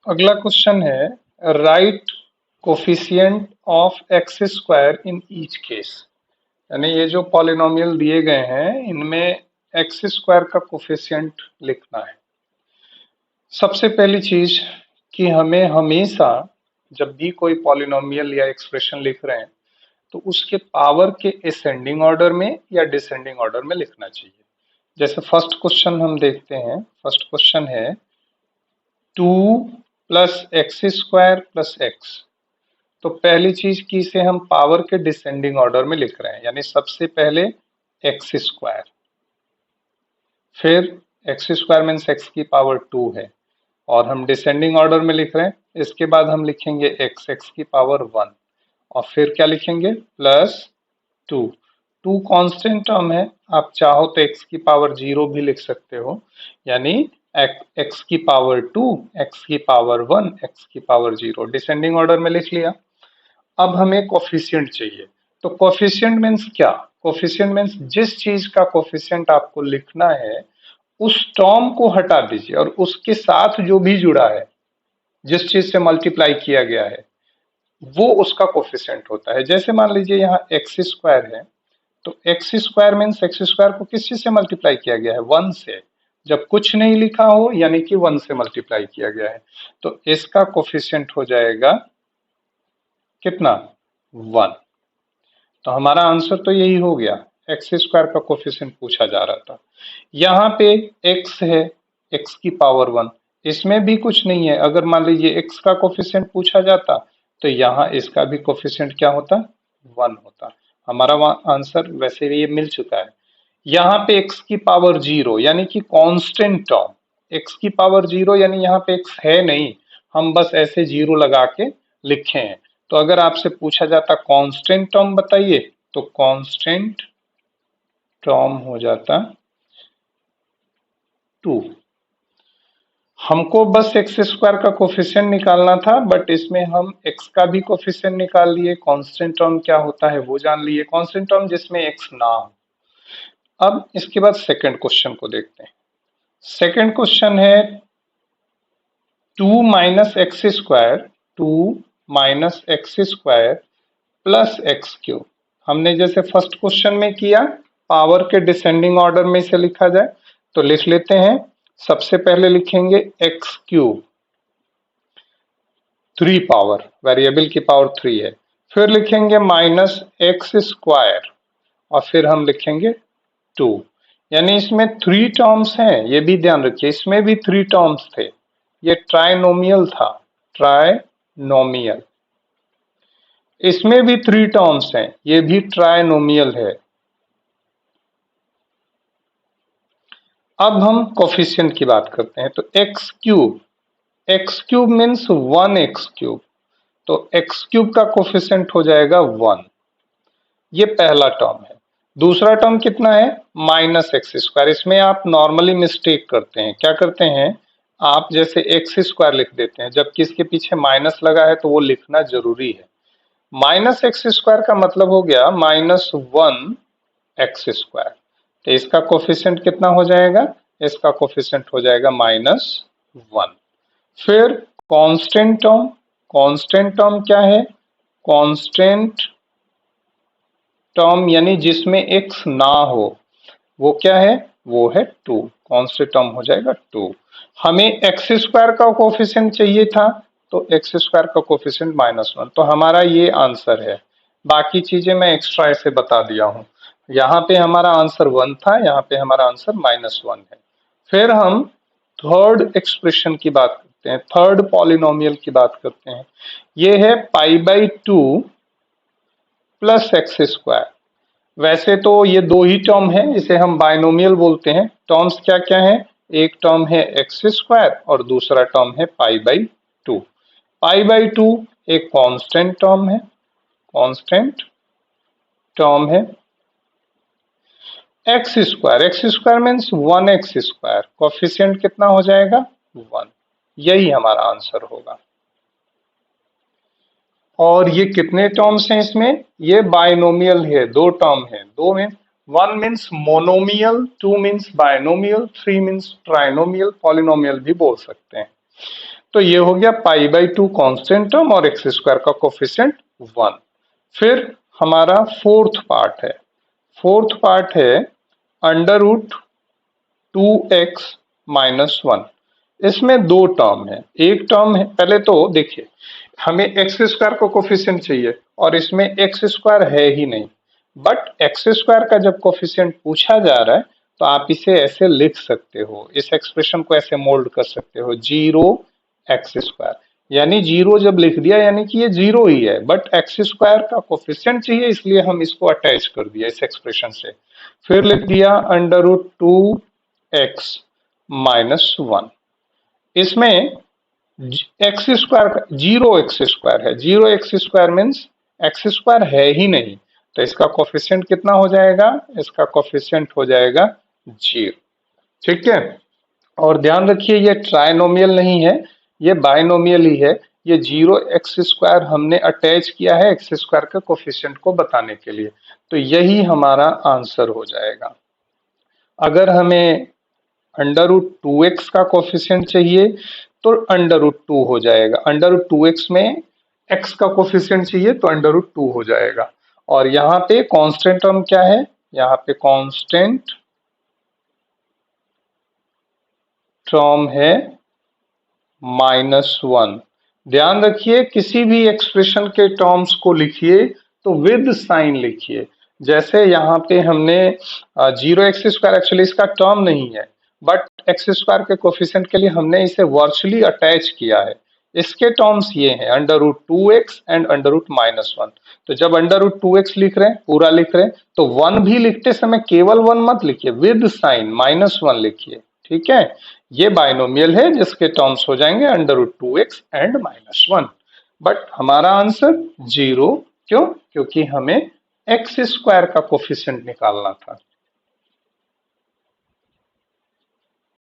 अगला क्वेश्चन है right coefficient of x square in each case. यानी ये जो पॉलिनोमियल दिए गए हैं इनमें एक्स स्क्वायर का कोफिशिएंट लिखना है। सबसे पहली चीज कि हमें हमेशा जब भी कोई पॉलिनोमियल या एक्सप्रेशन लिख रहे हैं तो उसके पावर के असेंडिंग ऑर्डर में या डिसेंडिंग ऑर्डर में लिखना चाहिए। जैसे फर्स्ट क्वेश्चन हम देखते हैं। फर्स्ट क्वेश्चन है 2 plus x square plus x. तो पहली चीज की इसे हम पावर के डिसेंडिंग ऑर्डर में लिख रहे हैं, यानी सबसे पहले एक्स स्क्वायर, फिर एक्स स्क्वायर मीन्स एक्स की पावर 2 है और हम डिसेंडिंग ऑर्डर में लिख रहे हैं। इसके बाद हम लिखेंगे एक्स, एक्स की पावर 1 और फिर क्या लिखेंगे प्लस 2। 2 कांस्टेंट टर्म है, आप चाहो तो एक्स की पावर 0 भी लिख सकते हो, यानी एक्स की पावर 2, एक्स की पावर 1, एक्स की पावर 0 डिसेंडिंग ऑर्डर में लिख लिया। अब हमें कोफिशिएंट चाहिए। तो कोफिशिएंट मीन्स क्या? कोफिशिएंट मीन्स जिस चीज का कोफिशिएंट आपको लिखना है उस टर्म को हटा दीजिए और उसके साथ जो भी जुड़ा है, जिस चीज से मल्टीप्लाई किया गया है, वो उसका कोफिशिएंट होता है। जैसे मान लीजिए यहाँ एक्स स्क्वायर है, तो x square means x square को किस चीज से मल्टीप्लाई किया गया है? 1 से। जब कुछ नहीं लिखा हो यानी कि 1 से मल्टीप्लाई किया गया है, तो इसका कोफिशिएंट हो जाएगा कितना? 1। तो हमारा आंसर तो यही हो गया। एक्स स्क्वायर का कोफिशिएंट पूछा जा रहा था। यहाँ पे एक्स है, एक्स की पावर 1, इसमें भी कुछ नहीं है। अगर मान लीजिए एक्स का कोफिशिएंट पूछा जाता तो यहाँ इसका भी कोफिशिएंट क्या होता? 1 होता। हमारा आंसर वैसे भी ये मिल चुका है। यहाँ पे एक्स की पावर 0 यानी कि कांस्टेंट टर्म, एक्स की पावर 0 यानी यहाँ पे एक्स है नहीं, हम बस ऐसे 0 लगा के लिखे हैं। तो अगर आपसे पूछा जाता कांस्टेंट टर्म बताइए, तो कांस्टेंट टर्म हो जाता 2। हमको बस एक्स स्क्वायर का कोफिशिएंट निकालना था, बट इसमें हम एक्स का भी कोफिशिएंट निकाल लिए, कांस्टेंट टर्म क्या होता है वो जान लिए, कांस्टेंट टर्म जिसमें एक्स ना हो। अब इसके बाद सेकंड क्वेश्चन को देखते हैं। सेकंड क्वेश्चन है 2 minus x square, 2 minus x square plus x cube. हमने जैसे फर्स्ट क्वेश्चन में किया, पावर के डिसेंडिंग ऑर्डर में इसे लिखा जाए, तो लिख लेते हैं। सबसे पहले लिखेंगे एक्स क्यूब, 3 पावर, वेरिएबल की पावर 3 है। फिर लिखेंगे माइनस एक्स स्क्वायर और फिर हम लिखेंगे 2। यानी इसमें 3 टर्म्स हैं, ये भी ध्यान रखिए, इसमें भी 3 टर्म्स थे। ये ट्राइनोमियल था, ट्राइनोमियल। इसमें भी 3 टर्म्स हैं, ये भी ट्राइनोमियल है। अब हम कोफिशिएंट की बात करते हैं। तो x cube, x cube means 1 x cube, तो एक्स क्यूब का कोफिशिएंट हो जाएगा 1। ये पहला टर्म है। दूसरा टर्म कितना है? Minus x square. इसमें आप नॉर्मली मिस्टेक करते हैं, क्या करते हैं आप, जैसे एक्स स्क्वायर लिख देते हैं, जबकि इसके पीछे माइनस लगा है तो वो लिखना जरूरी है। माइनस एक्स स्क्वायर का मतलब हो गया माइनस 1 एक्स स्क्वायर। तो इसका कोफिशिएंट कितना हो जाएगा? इसका कोफिशिएंट हो जाएगा माइनस 1। फिर कांस्टेंट टर्म, कांस्टेंट टर्म क्या है? कांस्टेंट टर्म यानी जिसमें एक्स ना हो, वो क्या है? वो है 2। कांस्टेंट टर्म हो जाएगा 2। हमें एक्स स्क्वायर का कोफिशिएंट चाहिए था, तो एक्स स्क्वायर का कोफिशिएंट -1। तो हमारा ये आंसर है। बाकी चीजें मैं एक्स्ट्रा ऐसे बता दिया हूं। यहाँ पे हमारा आंसर 1 था, यहाँ पे हमारा आंसर -1 है। फिर हम थर्ड एक्सप्रेशन की बात करते हैं, थर्ड पॉलिनोमियल की बात करते हैं। ये है π/2 प्लस एक्स स्क्वायर। वैसे तो ये 2 ही टर्म है, इसे हम बाइनोमियल बोलते हैं। टर्म्स क्या क्या है? एक टर्म है एक्स स्क्वायर और दूसरा टर्म है π/2। π/2 एक कांस्टेंट टर्म है, कांस्टेंट टर्म है। X square, x square means 1 x square, coefficient कितना हो जाएगा? 1। यही हमारा आंसर होगा। और ये कितने टर्म्स हैं इसमें? ये बाइनोमियल है, 2 टर्म है। 2 mean 1 means monomial, 2 means binomial, 3 means trinomial, polynomial भी बोल सकते हैं। तो ये हो गया π/2 कांस्टेंट टर्म और एक्स स्क्वायर का कोफिशिएंट 1। फिर हमारा फोर्थ पार्ट है √2x - 1। इसमें दो टर्म है। एक टर्म है, पहले तो देखिए हमें एक्स स्क्वायर का कोफिशिएंट चाहिए और इसमें एक्स स्क्वायर है ही नहीं, बट एक्स स्क्वायर का जब कोफिशिएंट पूछा जा रहा है तो आप इसे ऐसे लिख सकते हो, इस एक्सप्रेशन को ऐसे मोल्ड कर सकते हो 0x²। यानी 0 जब लिख दिया यानी कि ये 0 ही है, बट एक्स स्क्वायर का कोफिशिएंट चाहिए इसलिए हम इसको अटैच कर दिया इस एक्सप्रेशन से। फिर लिख दिया √2x - 1। इसमें एक्स स्क्वायर का 0x² है, 0x² मीन्स एक्स स्क्वायर है ही नहीं, तो इसका कोफिशिएंट कितना हो जाएगा? इसका कोफिशिएंट हो जाएगा 0। ठीक है, और ध्यान रखिए ये ट्राइनोमियल नहीं है, ये बाइनोमियल ही है। ये 0x² हमने अटैच किया है एक्स स्क्वायर के कोफिशिएंट को बताने के लिए, तो यही हमारा आंसर हो जाएगा। अगर हमें √2x का कोफिशिएंट चाहिए तो √2 हो जाएगा, √2x में x का कोफिशिएंट चाहिए तो √2 हो जाएगा। और यहाँ पे कांस्टेंट टर्म क्या है? यहाँ पे कांस्टेंट टर्म है -1। ध्यान रखिए किसी भी एक्सप्रेशन के टर्म्स को लिखिए तो विद साइन लिखिए। जैसे यहाँ पे हमने 0x², एक्चुअली इसका टर्म नहीं है, बट एक्स स्क्वायर के कोफिशिएंट के लिए हमने इसे वर्चुअली अटैच किया है। इसके टर्म्स ये हैं √2x एंड √-1। तो जब √2x लिख रहे हैं, पूरा लिख रहे हैं, तो 1 भी लिखते समय केवल 1 मत लिखिए, विद साइन -1 लिखिए। ठीक है, ये बाइनोमियल है जिसके टर्म्स हो जाएंगे √2x एंड -1। बट हमारा आंसर 0 क्यों? क्योंकि हमें एक्स स्क्वायर का कोफिशिएंट निकालना था।